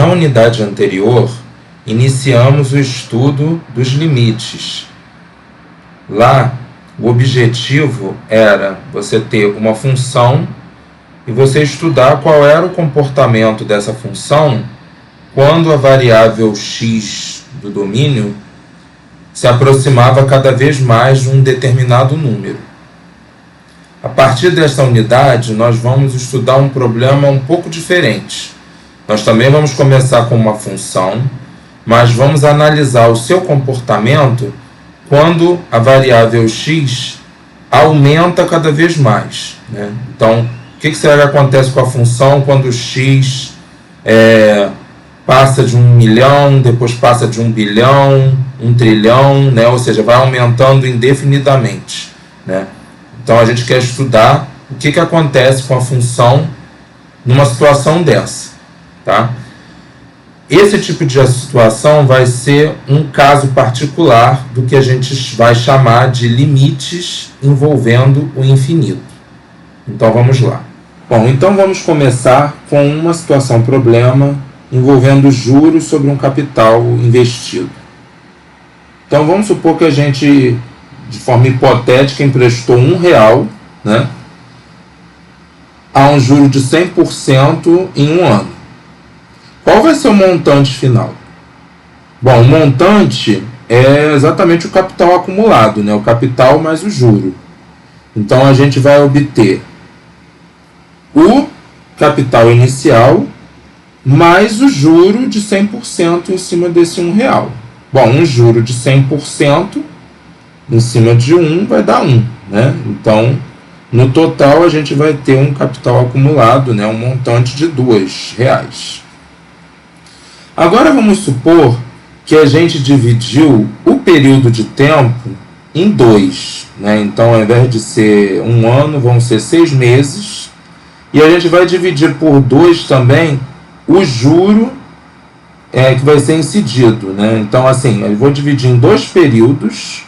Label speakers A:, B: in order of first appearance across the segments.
A: Na unidade anterior, iniciamos o estudo dos limites. Lá, o objetivo era você ter uma função e você estudar qual era o comportamento dessa função quando a variável x do domínio se aproximava cada vez mais de um determinado número. A partir dessa unidade, nós vamos estudar um problema um pouco diferente. Nós também vamos começar com uma função, mas vamos analisar o seu comportamento quando a variável x aumenta cada vez mais, né? Então, o que será que acontece com a função quando x passa de 1 milhão, depois passa de 1 bilhão, 1 trilhão, né? Ou seja, vai aumentando indefinidamente, né? Então, a gente quer estudar o que acontece com a função numa situação dessa, tá? Esse tipo de situação vai ser um caso particular do que a gente vai chamar de limites envolvendo o infinito. Então, vamos lá. Bom, então vamos começar com uma situação problema envolvendo juros sobre um capital investido. Então, vamos supor que a gente, de forma hipotética, emprestou R$1, né, a um juro de 100% em um ano. Qual vai ser o montante final? Bom, o montante é exatamente o capital acumulado, né? O capital mais o juro. Então, a gente vai obter o capital inicial mais o juro de 100% em cima desse R$1. Bom, um juro de 100% em cima de 1 vai dar 1, né? Então, no total, a gente vai ter um capital acumulado, né? Um montante de R$2. Agora vamos supor que a gente dividiu o período de tempo em 2, né? Então, ao invés de ser um ano, vão ser 6 meses. E a gente vai dividir por 2 também o juro que vai ser incidido, né? Então, assim, eu vou dividir em 2 períodos,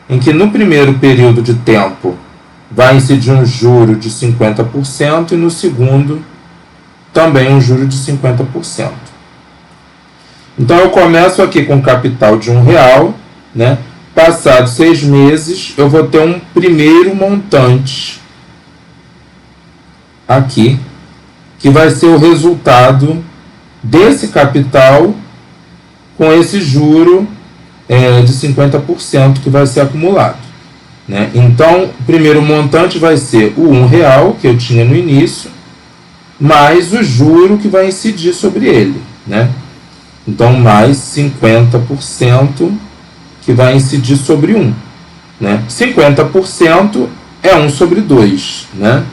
A: em que no primeiro período de tempo vai incidir um juro de 50% e no segundo também um juro de 50%. Então, eu começo aqui com capital de R$1, né? Passados 6 meses, eu vou ter um primeiro montante aqui, que vai ser o resultado desse capital com esse juro de 50% que vai ser acumulado, né? Então, o primeiro montante vai ser o R$1 que eu tinha no início, mais o juro que vai incidir sobre ele, né? Então, mais 50% que vai incidir sobre 1, né? 50% é 1 sobre 2, né?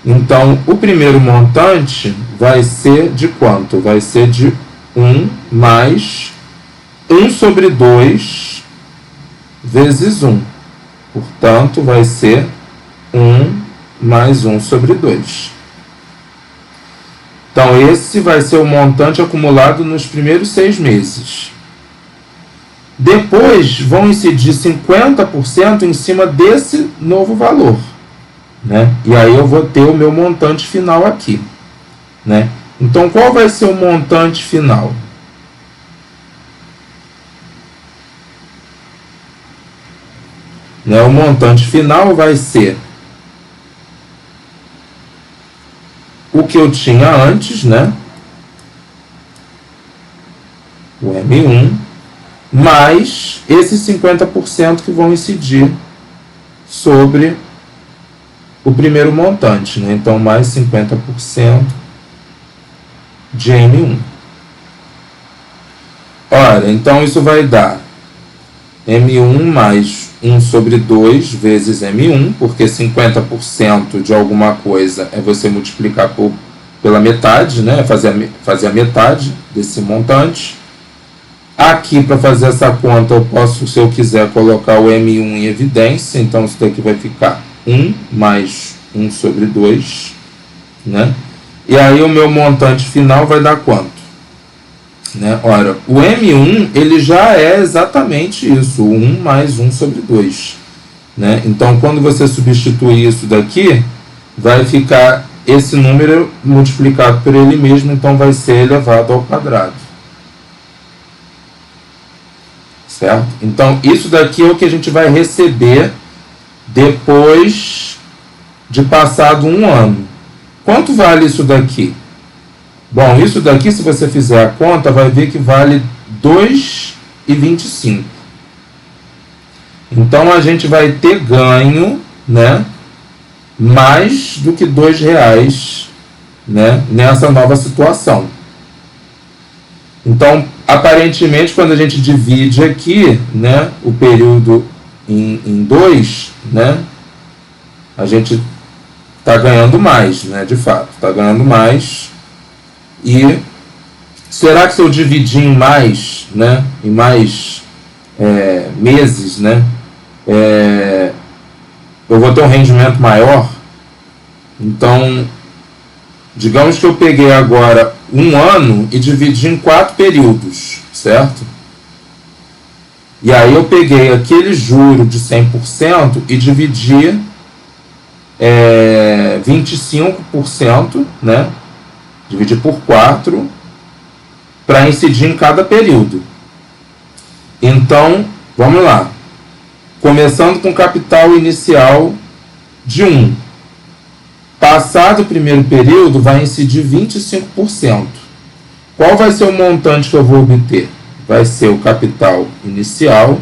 A: Então, o primeiro montante vai ser de quanto? Vai ser de 1 mais 1 sobre 2 vezes 1. Portanto, vai ser 1 mais 1 sobre 2. Então, esse vai ser o montante acumulado nos primeiros 6 meses. Depois, vão incidir 50% em cima desse novo valor, né? E aí eu vou ter o meu montante final aqui, né? Então, qual vai ser o montante final? O montante final vai ser o que eu tinha antes, né? O M1, mais esses 50% que vão incidir sobre o primeiro montante, né? Então, mais 50% de M1. Ora, então isso vai dar M1 mais 1 sobre 2 vezes M1, porque 50% de alguma coisa é você multiplicar pela metade, né? Fazer a metade desse montante. Aqui, para fazer essa conta, eu posso, se eu quiser, colocar o M1 em evidência. Então, isso daqui vai ficar 1 mais 1 sobre 2, né? E aí, o meu montante final vai dar quanto? Né? Ora, o M1 ele já é exatamente isso, 1 mais 1 sobre 2. Né? Então, quando você substituir isso daqui, vai ficar esse número multiplicado por ele mesmo, então vai ser elevado ao quadrado. Certo? Então, isso daqui é o que a gente vai receber depois de passado um ano. Quanto vale isso daqui? Bom, isso daqui, se você fizer a conta, vai ver que vale 2,25. Então, a gente vai ter ganho, né, mais do que R$2, né, nessa nova situação. Então, aparentemente, quando a gente divide aqui, né, o período em 2, né, a gente está ganhando mais, né, de fato, está ganhando mais. E será que se eu dividir em mais, né, em mais meses, né, eu vou ter um rendimento maior? Então, digamos que eu peguei agora um ano e dividi em 4 períodos, certo? E aí eu peguei aquele juro de 100% e dividi 25%, né? Dividi por 4 para incidir em cada período. Então, vamos lá. Começando com capital inicial de 1. Passado o primeiro período, vai incidir 25%. Qual vai ser o montante que eu vou obter? Vai ser o capital inicial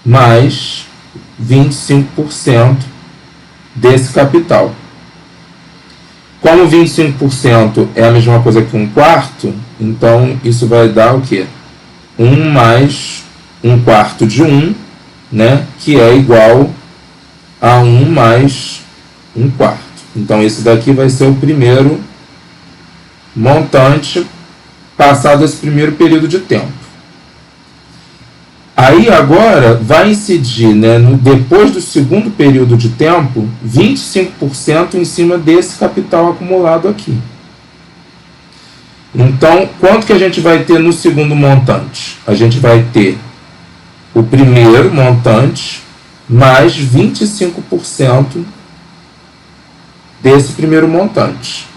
A: mais 25% desse capital. Como 25% é a mesma coisa que 1/4, então isso vai dar o quê? 1 mais 1/4 de 1, né? Que é igual a 1 mais 1/4. Então, esse daqui vai ser o primeiro montante passado esse primeiro período de tempo. Aí, agora, vai incidir, né, depois do segundo período de tempo, 25% em cima desse capital acumulado aqui. Então, quanto que a gente vai ter no segundo montante? A gente vai ter o primeiro montante mais 25% desse primeiro montante,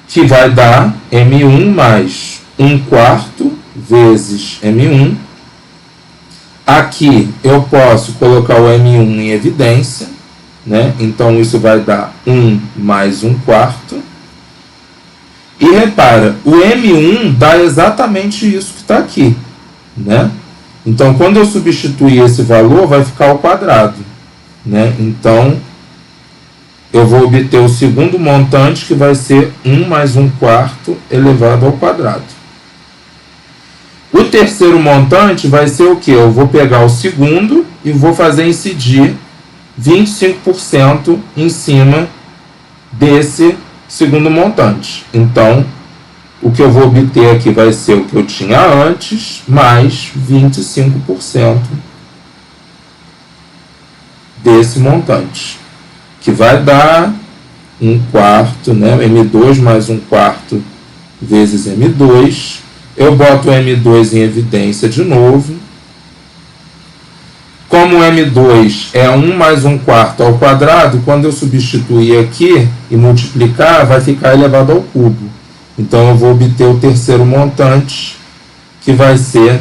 A: que vai dar M1 mais 1/4 vezes M1. Aqui eu posso colocar o M1 em evidência, né? Então isso vai dar 1 mais 1/4. E repara, o M1 dá exatamente isso que está aqui, né? Então quando eu substituir esse valor, vai ficar ao quadrado, né? Então eu vou obter o segundo montante, que vai ser 1 mais 1/4 elevado ao quadrado. O terceiro montante vai ser o quê? Eu vou pegar o segundo e vou fazer incidir 25% em cima desse segundo montante. Então, o que eu vou obter aqui vai ser o que eu tinha antes, mais 25% desse montante, que vai dar 1/4, né? M2 mais 1/4 vezes M2. Eu boto o M2 em evidência de novo. Como o M2 é 1 mais 1/4 ao quadrado, quando eu substituir aqui e multiplicar, vai ficar elevado ao cubo. Então, eu vou obter o terceiro montante, que vai ser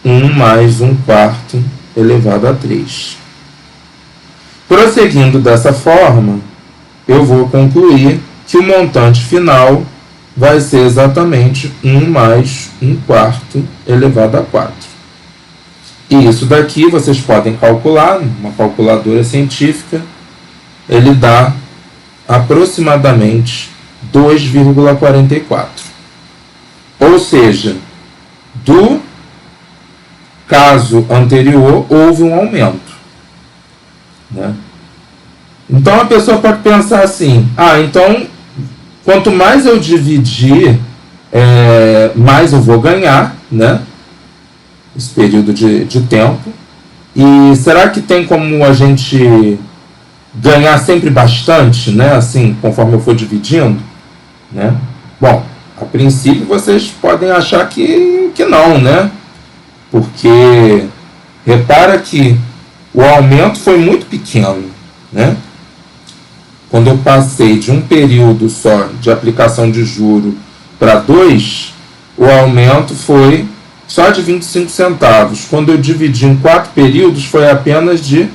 A: 1 mais 1/4 elevado a 3. Prosseguindo dessa forma, eu vou concluir que o montante final vai ser exatamente 1 mais 1/4 elevado a 4. E isso daqui vocês podem calcular, uma calculadora científica, ele dá aproximadamente 2,44. Ou seja, do caso anterior houve um aumento, né? Então a pessoa pode pensar assim, então quanto mais eu dividir, mais eu vou ganhar, né? Esse período de tempo. E será que tem como a gente ganhar sempre bastante, né? Assim, conforme eu for dividindo, né? Bom, a princípio vocês podem achar que não, né? Porque repara que o aumento foi muito pequeno, né? quando eu passei de um período só de aplicação de juro para 2, o aumento foi só de 25 centavos. Quando eu dividi em 4 períodos, foi apenas de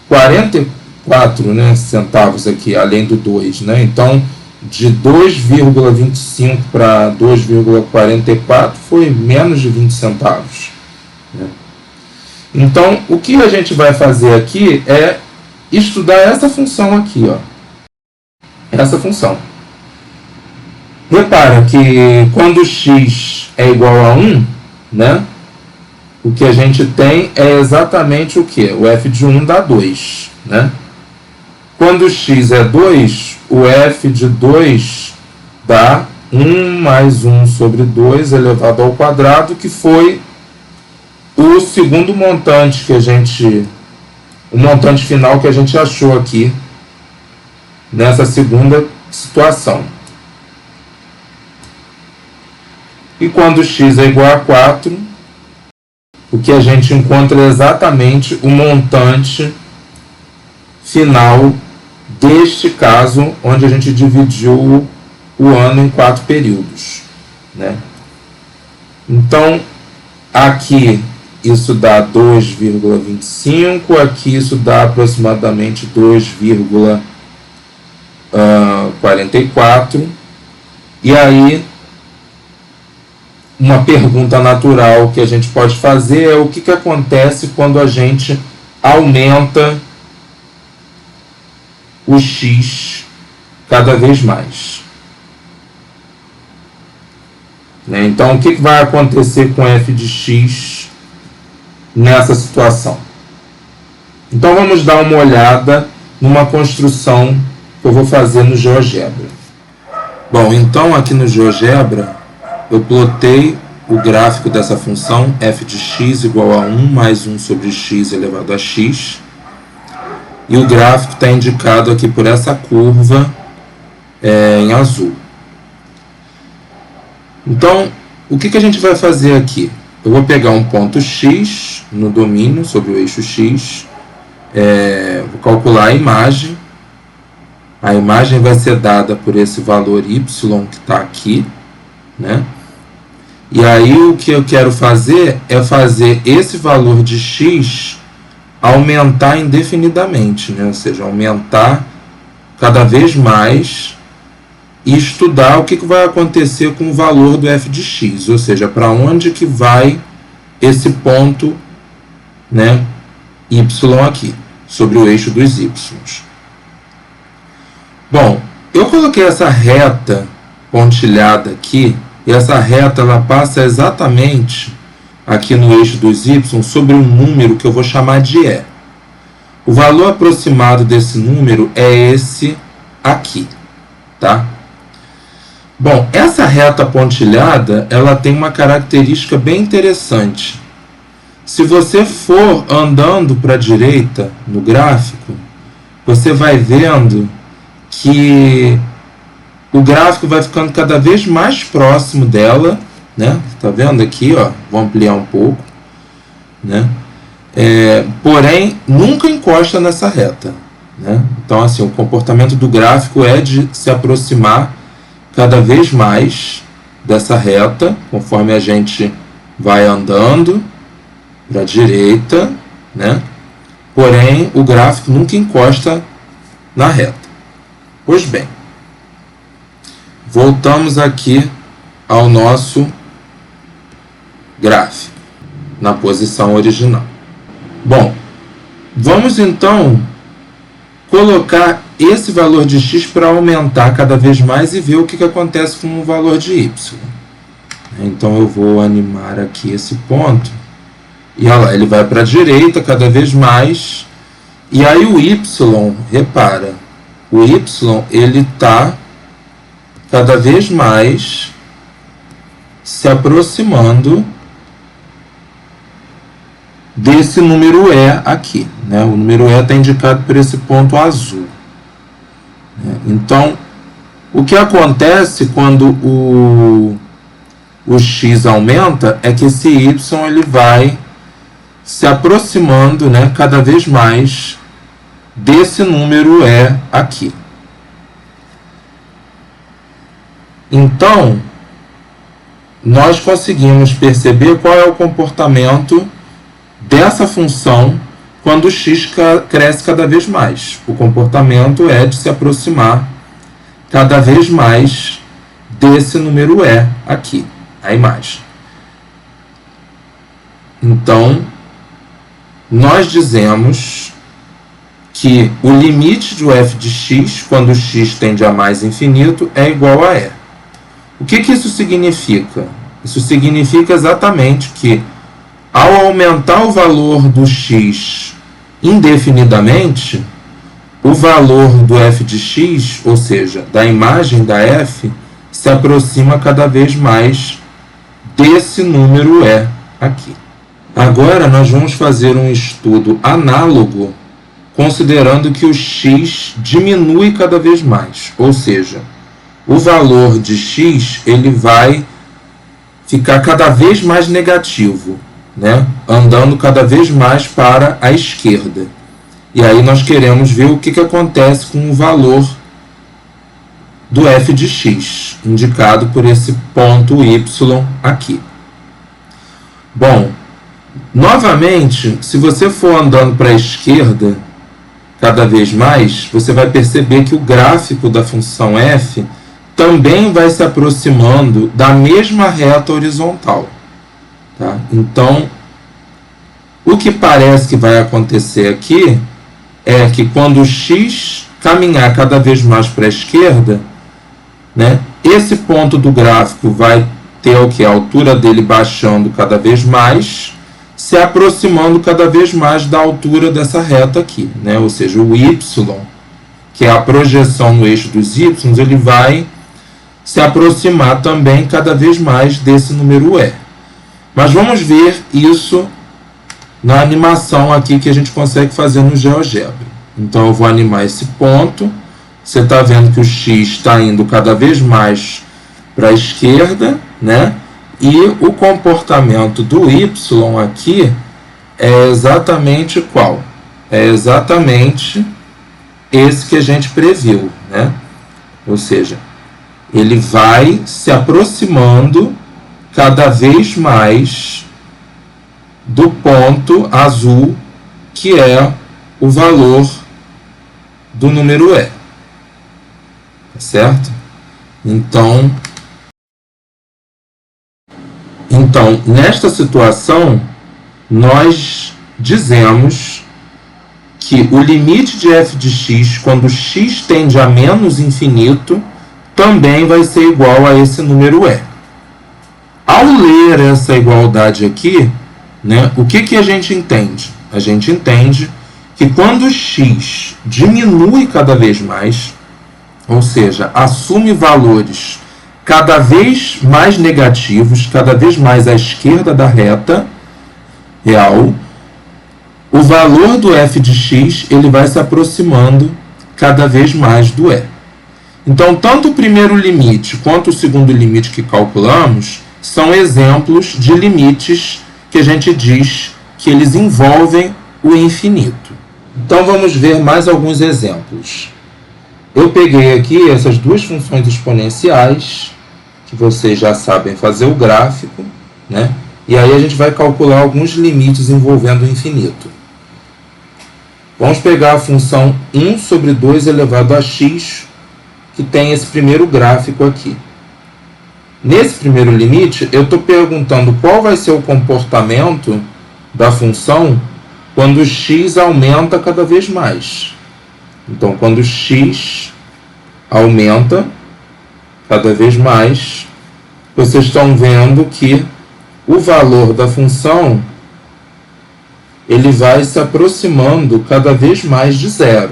A: 44, né, centavos aqui, além do 2. Né? Então, de 2,25 para 2,44 foi menos de 20 centavos. Né? Então, o que a gente vai fazer aqui é estudar essa função aqui, ó. Essa função. Repara que quando x é igual a 1, né, o que a gente tem é exatamente o que? O f de 1 dá 2. Né? Quando x é 2, o f de 2 dá 1 mais 1 sobre 2 elevado ao quadrado, que foi o segundo montante que a gente... o montante final que a gente achou aqui nessa segunda situação. E quando x é igual a 4, o que a gente encontra é exatamente o montante final deste caso, onde a gente dividiu o ano em 4 períodos. Né? Então, aqui isso dá 2,25, aqui isso dá aproximadamente 2,44. E aí, uma pergunta natural que a gente pode fazer é o que acontece quando a gente aumenta o x cada vez mais. Né? Então, o que vai acontecer com f de x nessa situação? Então, vamos dar uma olhada numa construção que eu vou fazer no GeoGebra. Bom, então aqui no GeoGebra, eu plotei o gráfico dessa função f de x igual a 1 mais 1 sobre x elevado a x. E o gráfico está indicado aqui por essa curva em azul. Então, o que a gente vai fazer aqui? Eu vou pegar um ponto x no domínio sobre o eixo x, vou calcular a imagem. A imagem vai ser dada por esse valor y que está aqui. Né? E aí o que eu quero fazer é fazer esse valor de x aumentar indefinidamente, né? Ou seja, aumentar cada vez mais e estudar o que vai acontecer com o valor do f de x, ou seja, para onde que vai esse ponto, né, y aqui, sobre o eixo dos y. Bom, eu coloquei essa reta pontilhada aqui, e essa reta ela passa exatamente aqui no eixo dos y sobre um número que eu vou chamar de E. O valor aproximado desse número é esse aqui, tá? Bom, essa reta pontilhada, ela tem uma característica bem interessante. Se você for andando para a direita no gráfico, você vai vendo que o gráfico vai ficando cada vez mais próximo dela, né? Tá vendo aqui, ó? Vou ampliar um pouco, né? Porém, nunca encosta nessa reta, né? Então, assim, o comportamento do gráfico é de se aproximar cada vez mais dessa reta, conforme a gente vai andando para a direita, né? Porém, o gráfico nunca encosta na reta. Pois bem, voltamos aqui ao nosso gráfico, na posição original. Bom, vamos então colocar esse valor de x para aumentar cada vez mais e ver o que acontece com o valor de y. Então eu vou animar aqui esse ponto, e olha lá, ele vai para a direita cada vez mais, e aí o y, repara, o y ele está cada vez mais se aproximando desse número E aqui, né? O número E está indicado por esse ponto azul. Então, o que acontece quando o x aumenta é que esse y ele vai se aproximando, né, cada vez mais desse número E aqui. Então, nós conseguimos perceber qual é o comportamento dessa função quando x cresce cada vez mais. O comportamento é de se aproximar cada vez mais desse número e aqui, a imagem. Então, nós dizemos que o limite do f de x, quando x tende a mais infinito, é igual a e. O que isso significa? Isso significa exatamente que, ao aumentar o valor do x indefinidamente, o valor do f de x, ou seja, da imagem da f, se aproxima cada vez mais desse número e aqui. Agora nós vamos fazer um estudo análogo, considerando que o x diminui cada vez mais, ou seja, o valor de x ele vai ficar cada vez mais negativo, né? Andando cada vez mais para a esquerda. E aí nós queremos ver o que acontece com o valor do f de x, indicado por esse ponto y aqui. Bom, novamente, se você for andando para a esquerda cada vez mais, você vai perceber que o gráfico da função f também vai se aproximando da mesma reta horizontal. Tá? Então, o que parece que vai acontecer aqui é que quando o x caminhar cada vez mais para a esquerda, né, esse ponto do gráfico vai ter o que? A altura dele baixando cada vez mais, se aproximando cada vez mais da altura dessa reta aqui, né? Ou seja, o y, que é a projeção no eixo dos y, ele vai se aproximar também cada vez mais desse número e. Mas vamos ver isso na animação aqui que a gente consegue fazer no GeoGebra. Então eu vou animar esse ponto. Você está vendo que o x está indo cada vez mais para a esquerda, né? E o comportamento do y aqui é exatamente qual? É exatamente esse que a gente previu, né? Ou seja, ele vai se aproximando cada vez mais do ponto azul, que é o valor do número e. Tá certo? Então, nesta situação, nós dizemos que o limite de f de x, quando x tende a menos infinito, também vai ser igual a esse número e. Ao ler essa igualdade aqui, né, o que a gente entende? A gente entende que quando x diminui cada vez mais, ou seja, assume valores cada vez mais negativos, cada vez mais à esquerda da reta real, o valor do f de x ele vai se aproximando cada vez mais do e. Então, tanto o primeiro limite quanto o segundo limite que calculamos são exemplos de limites que a gente diz que eles envolvem o infinito. Então, vamos ver mais alguns exemplos. Eu peguei aqui essas duas funções exponenciais, que vocês já sabem fazer o gráfico, né? E aí a gente vai calcular alguns limites envolvendo o infinito. Vamos pegar a função 1 sobre 2 elevado a x, que tem esse primeiro gráfico aqui. Nesse primeiro limite, eu estou perguntando qual vai ser o comportamento da função quando x aumenta cada vez mais. Então, quando x aumenta cada vez mais, vocês estão vendo que o valor da função ele vai se aproximando cada vez mais de zero.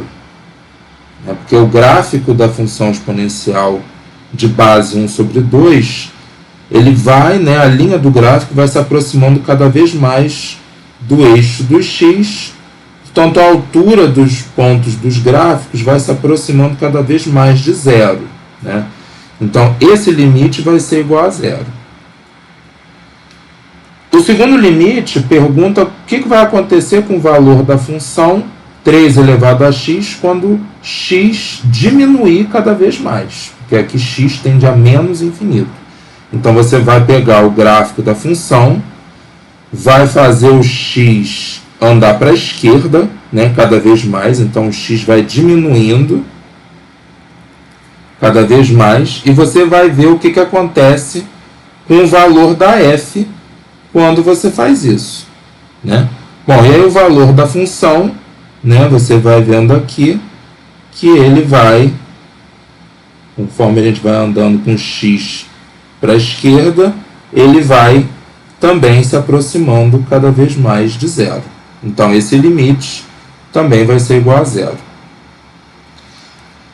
A: Porque o gráfico da função exponencial de base 1 sobre 2, ele vai, né, a linha do gráfico vai se aproximando cada vez mais do eixo do x, portanto a altura dos pontos dos gráficos vai se aproximando cada vez mais de zero, né? Então esse limite vai ser igual a zero. O segundo limite pergunta o que vai acontecer com o valor da função 3 elevado a x quando x diminuir cada vez mais. que é que x tende a menos infinito. Então você vai pegar o gráfico da função, vai fazer o x andar para a esquerda, né, cada vez mais, então o x vai diminuindo cada vez mais, e você vai ver o que acontece com o valor da f quando você faz isso, né? Bom, e aí o valor da função, né, você vai vendo aqui que ele vai, conforme a gente vai andando com x para a esquerda, ele vai também se aproximando cada vez mais de zero. Então, esse limite também vai ser igual a zero.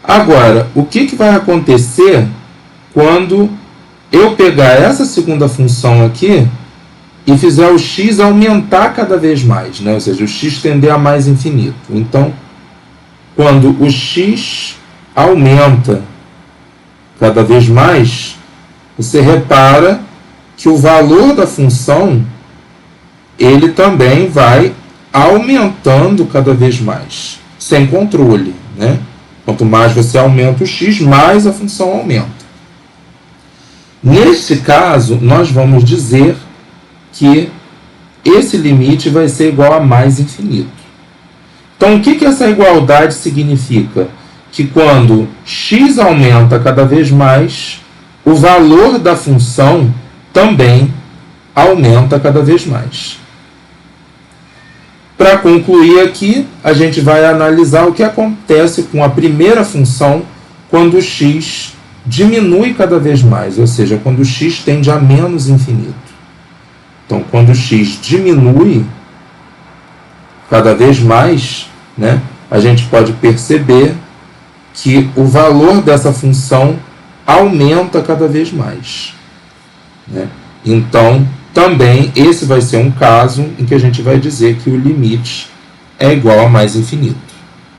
A: Agora, o que vai acontecer quando eu pegar essa segunda função aqui e fizer o x aumentar cada vez mais, né? Ou seja, o x tender a mais infinito. Então, quando o x aumenta cada vez mais, você repara que o valor da função ele também vai aumentando cada vez mais, sem controle, né? Quanto mais você aumenta o x, mais a função aumenta. Neste caso, nós vamos dizer que esse limite vai ser igual a mais infinito. Então, o que essa igualdade significa? Que quando x aumenta cada vez mais, o valor da função também aumenta cada vez mais. Para concluir aqui, a gente vai analisar o que acontece com a primeira função quando o x diminui cada vez mais, ou seja, quando o x tende a menos infinito. Então, quando o x diminui cada vez mais, né, a gente pode perceber que o valor dessa função aumenta cada vez mais, né? Então, também esse vai ser um caso em que a gente vai dizer que o limite é igual a mais infinito.